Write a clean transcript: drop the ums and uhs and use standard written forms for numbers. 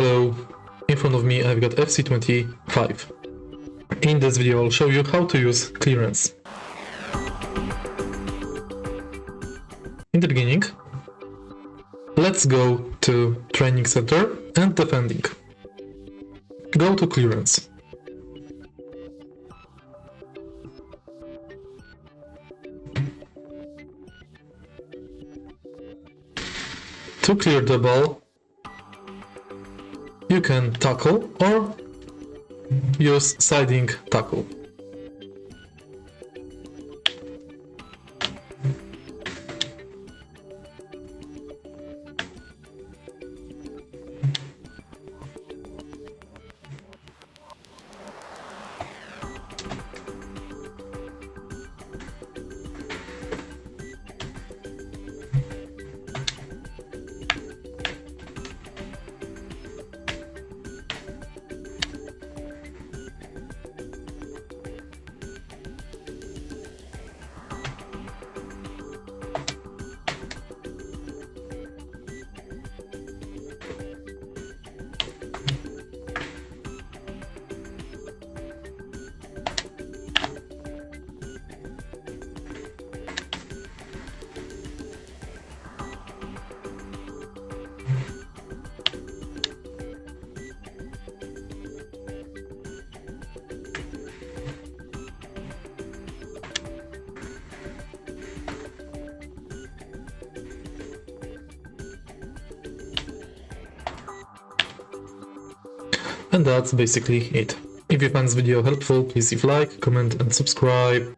Hello, in front of me I've got FC25. In this video I'll show you how to use clearance. In the beginning, let's go to Training Center and Defending. Go to Clearance. To clear the ball, you can tackle or use sliding tackle. And that's basically it. If you find this video helpful, please leave a like, comment and subscribe.